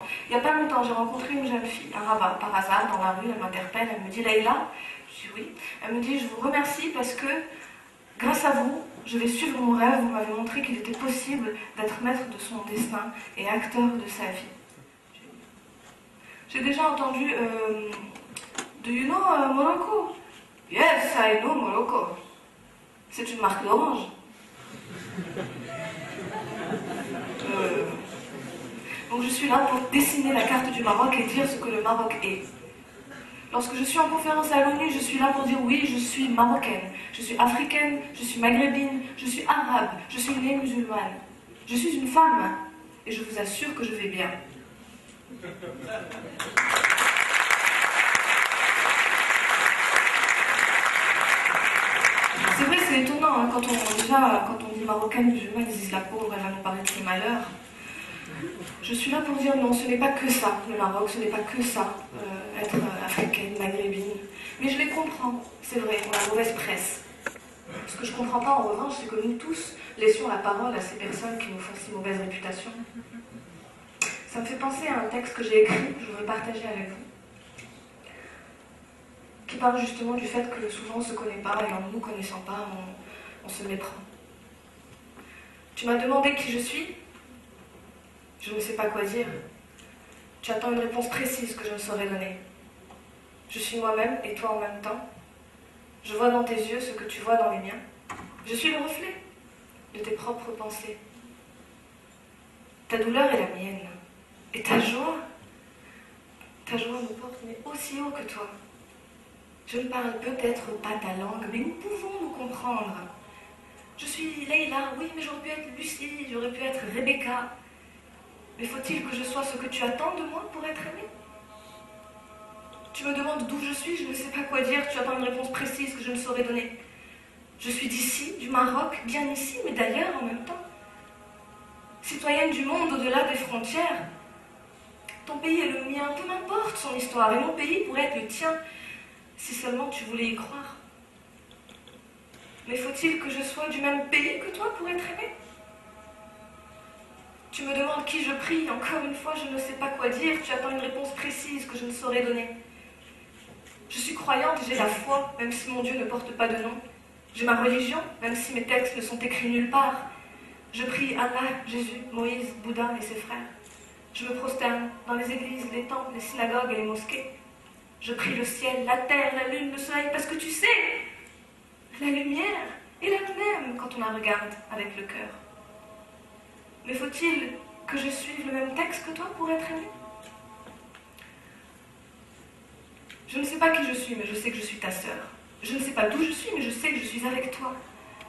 Il n'y a pas longtemps, j'ai rencontré une jeune fille, un rabbin, par hasard, dans la rue. Elle m'interpelle, elle me dit « Leïla ?» Je dis « Oui ». Elle me dit « Je vous remercie parce que, grâce à vous, je vais suivre mon rêve. Vous m'avez montré qu'il était possible d'être maître de son destin et acteur de sa vie. » J'ai déjà entendu « Do you know Morocco ?»« Yes, I know Morocco. » C'est une marque d'orange. Donc je suis là pour dessiner la carte du Maroc et dire ce que le Maroc est. Lorsque je suis en conférence à l'ONU, je suis là pour dire oui, je suis marocaine, je suis africaine, je suis maghrébine, je suis arabe, je suis née musulmane. Je suis une femme et je vous assure que je vais bien. C'est vrai, c'est étonnant, hein, quand on dit marocaine, musulmane, ils disent la pauvre, elle va nous parler de ses malheurs. Je suis là pour dire non, ce n'est pas que ça, le Maroc, ce n'est pas que ça, être africaine, maghrébine. Mais je les comprends, c'est vrai, on a mauvaise presse. Ce que je ne comprends pas en revanche, c'est que nous tous laissions la parole à ces personnes qui nous font si mauvaise réputation. Ça me fait penser à un texte que j'ai écrit, que je voudrais partager avec vous, qui parle justement du fait que souvent on ne se connaît pas et en ne nous connaissant pas, on se méprend. Tu m'as demandé qui je suis ? Je ne sais pas quoi dire. Tu attends une réponse précise que je ne saurais donner. Je suis moi-même et toi en même temps. Je vois dans tes yeux ce que tu vois dans les miens. Je suis le reflet de tes propres pensées. Ta douleur est la mienne. Et ta joie me porte mais aussi haut que toi. Je ne parle peut-être pas ta langue, mais nous pouvons nous comprendre. Je suis Leïla, oui, mais j'aurais pu être Lucie, j'aurais pu être Rebecca. Mais faut-il que je sois ce que tu attends de moi pour être aimée ? Tu me demandes d'où je suis, je ne sais pas quoi dire, tu attends une réponse précise que je ne saurais donner. Je suis d'ici, du Maroc, bien ici, mais d'ailleurs en même temps. Citoyenne du monde au-delà des frontières. Ton pays est le mien, peu m'importe son histoire, et mon pays pourrait être le tien, si seulement tu voulais y croire. Mais faut-il que je sois du même pays que toi pour être aimée ? Tu me demandes qui je prie, encore une fois, je ne sais pas quoi dire, tu attends une réponse précise que je ne saurais donner. Je suis croyante, j'ai la foi, même si mon Dieu ne porte pas de nom. J'ai ma religion, même si mes textes ne sont écrits nulle part. Je prie Allah, Jésus, Moïse, Bouddha et ses frères. Je me prosterne dans les églises, les temples, les synagogues et les mosquées. Je prie le ciel, la terre, la lune, le soleil, parce que tu sais, la lumière est la même quand on la regarde avec le cœur. Mais faut-il que je suive le même texte que toi pour être aimée ? Je ne sais pas qui je suis, mais je sais que je suis ta sœur. Je ne sais pas d'où je suis, mais je sais que je suis avec toi.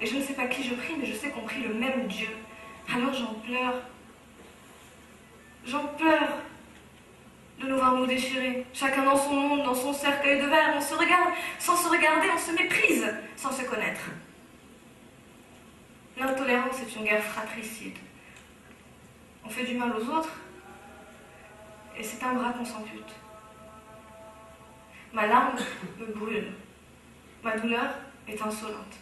Et je ne sais pas qui je prie, mais je sais qu'on prie le même Dieu. Alors j'en pleure. J'en pleure de nous voir nous déchirer. Chacun dans son monde, dans son cercueil de verre. On se regarde, sans se regarder, on se méprise, sans se connaître. L'intolérance est une guerre fratricide. On fait du mal aux autres, et c'est un bras qu'on s'ampute. Ma larme me brûle. Ma douleur est insolente.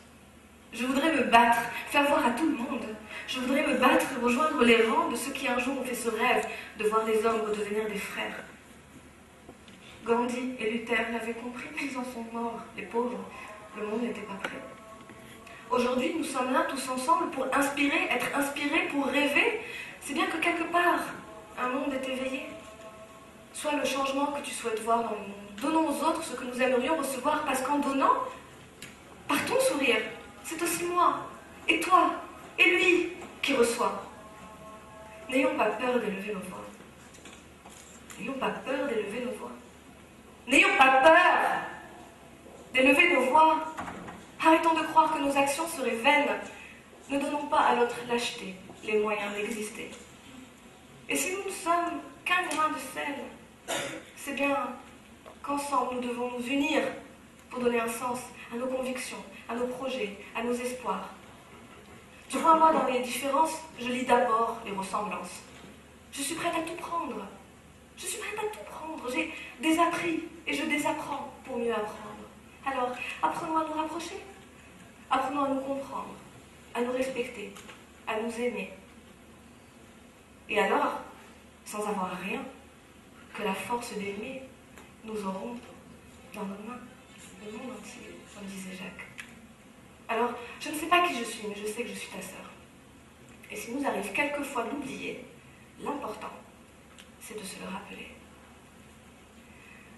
Je voudrais me battre, faire voir à tout le monde. Je voudrais me battre, rejoindre les rangs de ceux qui un jour ont fait ce rêve de voir les hommes redevenir des frères. Gandhi et Luther l'avaient compris, mais ils en sont morts. Les pauvres, le monde n'était pas prêt. Aujourd'hui, nous sommes là tous ensemble pour inspirer, être inspirés, pour rêver. C'est bien que quelque part, un monde est éveillé. Sois le changement que tu souhaites voir dans le monde. Donnons aux autres ce que nous aimerions recevoir, parce qu'en donnant, par ton sourire, c'est aussi moi, et toi, et lui qui reçoit. N'ayons pas peur d'élever nos voix. N'ayons pas peur d'élever nos voix. N'ayons pas peur d'élever nos voix. Arrêtons de croire que nos actions seraient vaines. Ne donnons pas à l'autre lâcheté les moyens d'exister. Et si nous ne sommes qu'un grain de sel, c'est bien qu'ensemble nous devons nous unir pour donner un sens à nos convictions, à nos projets, à nos espoirs. Tu vois, moi, dans les différences, je lis d'abord les ressemblances. Je suis prête à tout prendre. Je suis prête à tout prendre. J'ai désappris et je désapprends pour mieux apprendre. Alors, apprenons à nous rapprocher. Apprenons à nous comprendre, à nous respecter, à nous aimer. Et alors, sans avoir rien, que la force d'aimer, nous aurons dans nos mains le monde entier, comme disait Jacques. Alors, je ne sais pas qui je suis, mais je sais que je suis ta sœur. Et s'il nous arrive quelquefois d'oublier, l'important, c'est de se le rappeler.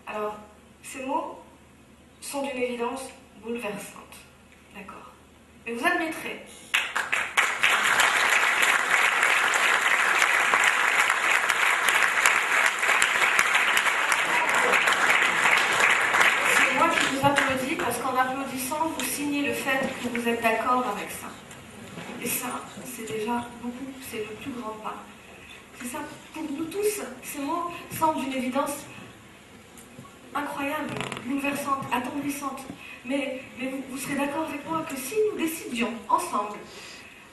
Alors, ces mots sont d'une évidence bouleversante, d'accord? Mais vous admettrez c'est moi qui vous applaudis parce qu'en applaudissant, vous signez le fait que vous êtes d'accord avec ça. Et ça, c'est déjà beaucoup, c'est le plus grand pas. C'est ça, pour nous tous, ces mots semblent d'une évidence incroyable, bouleversante, attendrissante. Mais vous serez d'accord avec moi que si nous décidions ensemble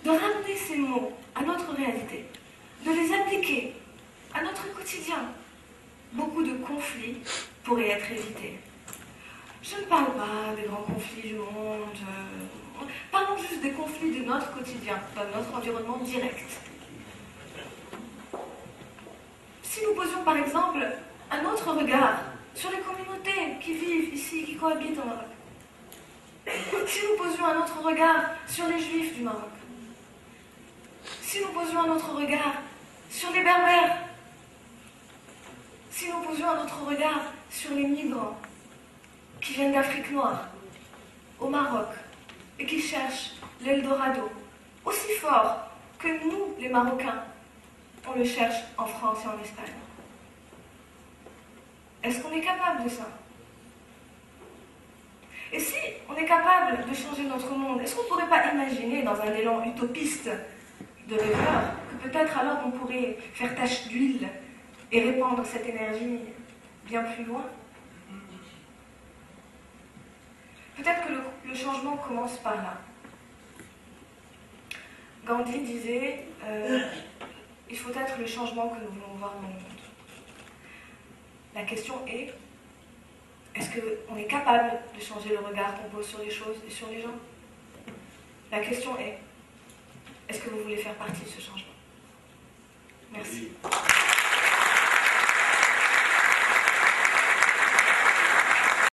de ramener ces mots à notre réalité, de les appliquer à notre quotidien, beaucoup de conflits pourraient être évités. Je ne parle pas des grands conflits du monde, parlons juste des conflits de notre quotidien, de notre environnement direct. Si nous posions par exemple un autre regard sur les communautés qui vivent ici, qui cohabitent au Maroc, si nous posions un autre regard sur les Juifs du Maroc, si nous posions un autre regard sur les Berbères, si nous posions un autre regard sur les migrants qui viennent d'Afrique noire, au Maroc, et qui cherchent l'Eldorado, aussi fort que nous, les Marocains, on le cherche en France et en Espagne. Est-ce qu'on est capable de ça? Et si on est capable de changer notre monde, est-ce qu'on ne pourrait pas imaginer, dans un élan utopiste de rêveur, que peut-être alors on pourrait faire tache d'huile et répandre cette énergie bien plus loin? Peut-être que le changement commence par là. Gandhi disait il faut être le changement que nous voulons voir dans le monde. La question est, est-ce qu'on est capable de changer le regard qu'on pose sur les choses et sur les gens? La question est, est-ce que vous voulez faire partie de ce changement? Merci.